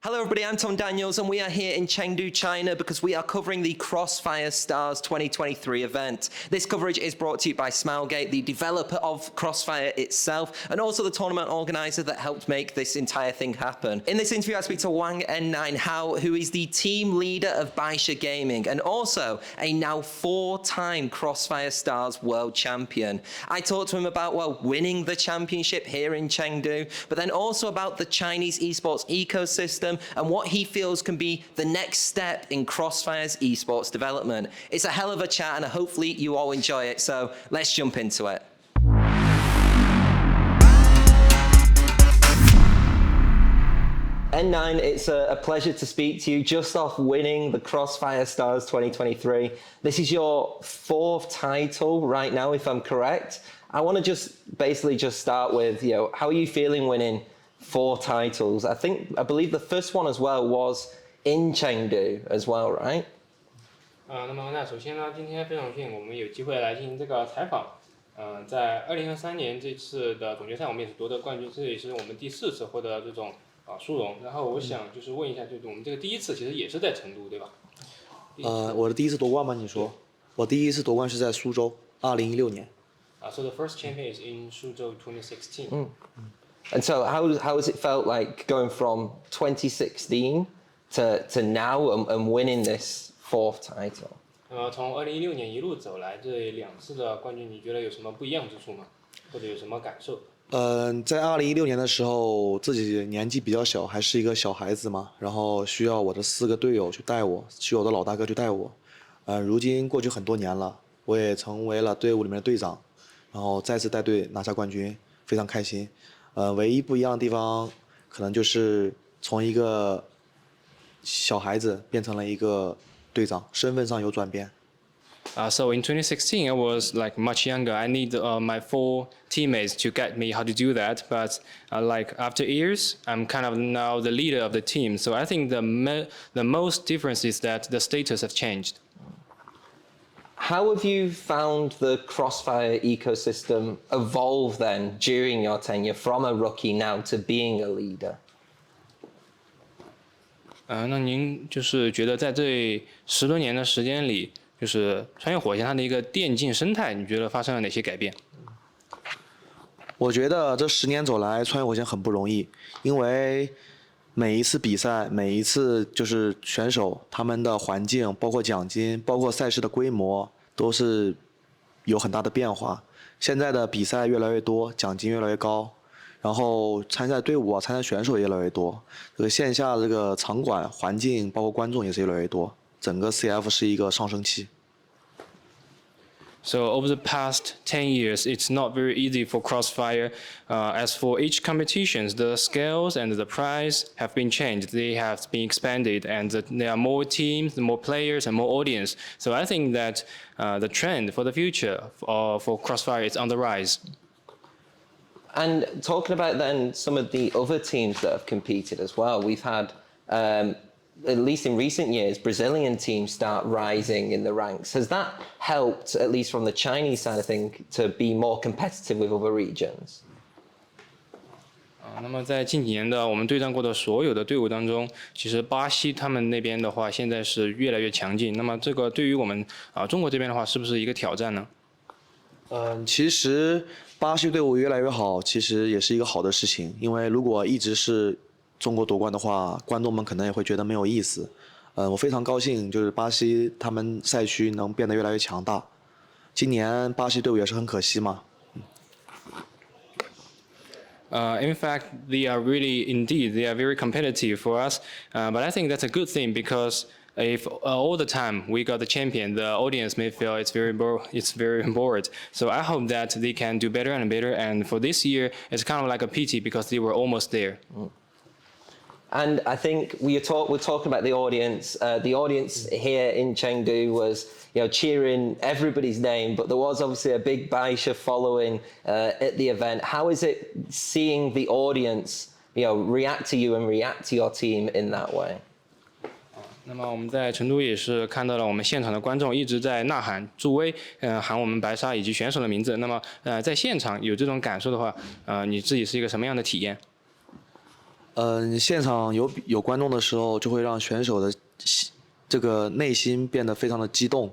Hello everybody, I'm Tom Daniels and we are here in Chengdu, China because we are covering the Crossfire Stars 2023 event. This coverage is brought to you by Smilegate, the developer of Crossfire itself, and also the tournament organizer that helped make this entire thing happen. In this interview I speak to Wang N9, who is the team leader of BaiSha Gaming and also a now 4-time Crossfire Stars world champion. I talked to him about, winning the championship here in Chengdu, but then also about the Chinese esports ecosystem and what he feels can be the next step in Crossfire's esports development. It's a hell of a chat and hopefully you all enjoy it, so let's jump into it. N9, it's a pleasure to speak to you just off winning the Crossfire Stars 2023. This is your 4th title right now, if I'm correct. I want to just start with, how are you feeling winning 4 titles? I believe the first one as well was in Chengdu as well, right? 那首先呢，今天非常荣幸我们有机会来进行这个采访。在2023年这次的总决赛我们也是夺得冠军，这也是我们第4次获得这种殊荣。然后我想就是问一下，就是我们这个第一次其实也是在成都，对吧？我的第一次夺冠吗？你说？我第一次夺冠是在苏州，2016年。So the first champion is in Suzhou 2016. And so how has it felt like going from 2016 to now and winning this 4th title? 从2016年一路走来，这2次的冠军，你觉得有什么不一样之处吗？或者有什么感受？在2016年的时候，自己年纪比较小，还是一个小孩子嘛，然后需要我的4个队友去带我，需要我的老大哥去带我。如今过去很多年了，我也成为了队伍里面的队长，然后再次带队拿下冠军，非常开心。唯一不一样的地方，可能就是从一个小孩子变成了一个队长，身份上有转变。So in 2016, I was like much younger. I need my 4 teammates to get me how to do that. But like after years, I'm kind of now the leader of the team. So I think the most difference is that the status have changed. How have you found the Crossfire ecosystem evolve then during your tenure from a rookie now to being a leader? 那您就是觉得在这10多年的时间里，就是穿越火线它的一个电竞生态，你觉得发生了哪些改变？我觉得这10年走来，穿越火线很不容易，因为每一次比赛，每一次就是选手他们的环境，包括奖金，包括赛事的规模，都是有很大的变化。现在的比赛越来越多，奖金越来越高，然后参赛队伍参赛选手也越来越多，这个线下这个场馆环境，包括观众也是越来越多，整个 CF 是一个上升期。So over the past 10 years, it's not very easy for Crossfire. As for each competitions, the scales and the prize have been changed. They have been expanded, and there are more teams, more players, and more audience. So I think that the trend for the future for Crossfire is on the rise. And talking about then some of the other teams that have competed as well, we've had at least in recent years, Brazilian teams start rising in the ranks. Has that helped, at least from the Chinese side of things, to be more competitive with other regions? 那么在近几年的我们对战过的所有的队伍当中，其实巴西他们那边的话，现在是越来越强劲。那么这个对于我们中国这边的话，是不是一个挑战呢？其实巴西队伍越来越好，其实也是一个好的事情，因为如果一直是中国夺冠的话，观众们可能也会觉得没有意思。我非常高兴，就是巴西他们赛区能变得越来越强大。今年巴西队伍也是很可惜嘛。In fact, they are very competitive for us. But I think that's a good thing because if all the time we got the champion, the audience may feel it's very bored. So I hope that they can do better and better. And for this year, it's kind of like a pity because they were almost there. And I think we're talking about the audience. The audience here in Chengdu was, cheering everybody's name, but there was obviously a big BaiSha following at the event. How is it seeing the audience, react to you and react to your team in that way? 那么我们在成都也是看到了我们现场的观众一直在呐喊助威，喊我们白沙以及选手的名字。那么在现场有这种感受的话，你自己是一个什么样的体验？现场有观众的时候，就会让选手的这个内心变得非常的激动。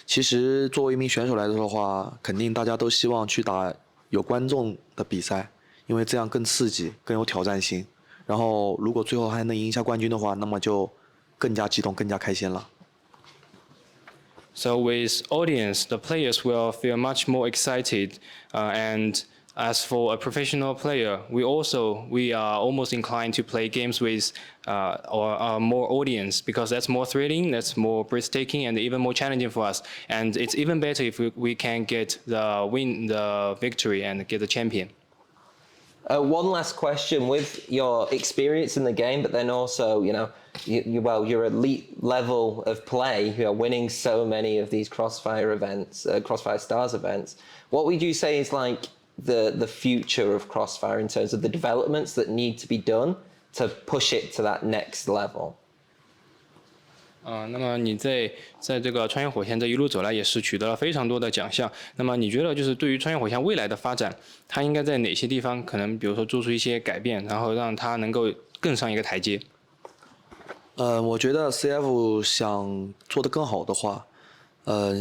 其实作为一名选手来说的话，肯定大家都希望去打有观众的比赛，因为这样更刺激，更有挑战性。然后如果最后还能赢下冠军的话，那么就更加激动，更加开心了。So with audience, the players will feel much more excited, and as for a professional player, we are almost inclined to play games with or more audience because that's more thrilling, that's more breathtaking, and even more challenging for us. And it's even better if we can get the victory and get the champion. One last question: with your experience in the game, but then also, your elite level of play, winning so many of these Crossfire events, Crossfire Stars events. What would you say is like the future of Crossfire in terms of the developments that need to be done to push it to that next level? 那么你在这个穿越火线这一路走来，也是取得了非常多的奖项。那么你觉得就是对于穿越火线未来的发展，它应该在哪些地方可能比如说做出一些改变，然后让它能够更上一个台阶？我觉得 CF 想做得更好的话，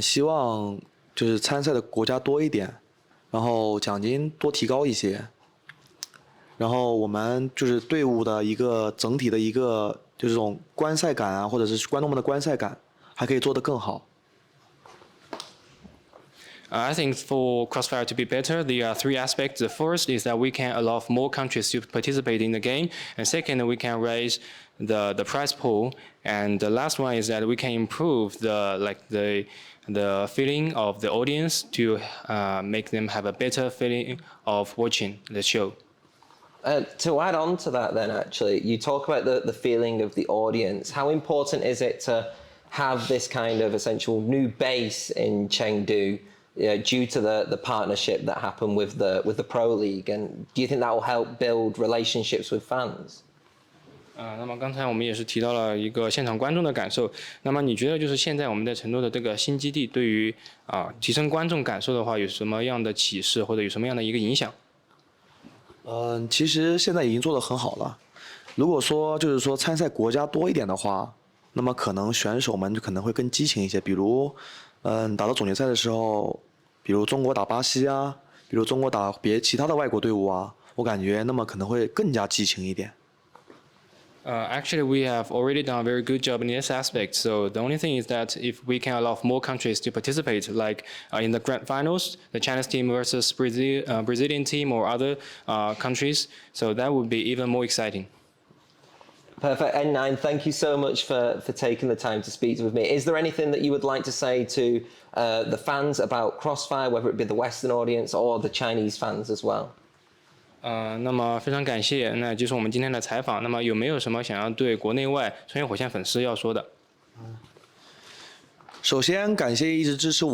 希望就是参赛的国家多一点，然后奖金多提高一些，然后我们就是队伍的一个整体的一个就是这种观赛感啊，或者是观众们的观赛感，还可以做得更好。I think for Crossfire to be better, there are three aspects. The first is that we can allow more countries to participate in the game, and second, we can raise the prize pool, and the last one is that we can improve the feeling of the audience to make them have a better feeling of watching the show. To add on to that then, actually, you talk about the feeling of the audience. How important is it to have this kind of essential new base in Chengdu due to the partnership that happened with the Pro League? And do you think that will help build relationships with fans? 那么刚才我们也是提到了一个现场观众的感受。那么你觉得就是现在我们在成都的这个新基地对于提升观众感受的话，有什么样的启示或者有什么样的一个影响？其实现在已经做得很好了。如果说就是说参赛国家多一点的话，那么可能选手们就可能会更激情一些。比如，打到总决赛的时候，比如中国打巴西啊，比如中国打其他的外国队伍啊，我感觉那么可能会更加激情一点。Actually, we have already done a very good job in this aspect. So the only thing is that if we can allow more countries to participate, like in the grand finals, the Chinese team versus Brazilian team or other countries, so that would be even more exciting. Perfect. N9, thank you so much for taking the time to speak with me. Is there anything that you would like to say to the fans about Crossfire, whether it be the Western audience or the Chinese fans as well? 那么非常感谢，那就是我们今天的采访。那么有没有什么想要对国内外穿越火线粉丝要说的？首先感谢一直支持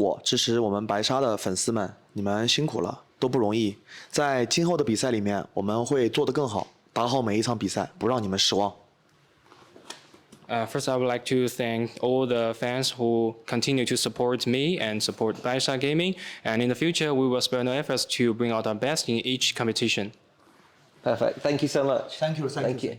我们白沙的粉丝们，你们辛苦了，都不容易。在今后的比赛里面，我们会做得更好，打好每一场比赛，不让你们失望。First, I would like to thank all the fans who continue to support me and support BaiSha Gaming. And in the future, we will spare no efforts to bring out our best in each competition. Perfect. Thank you so much. Thank you.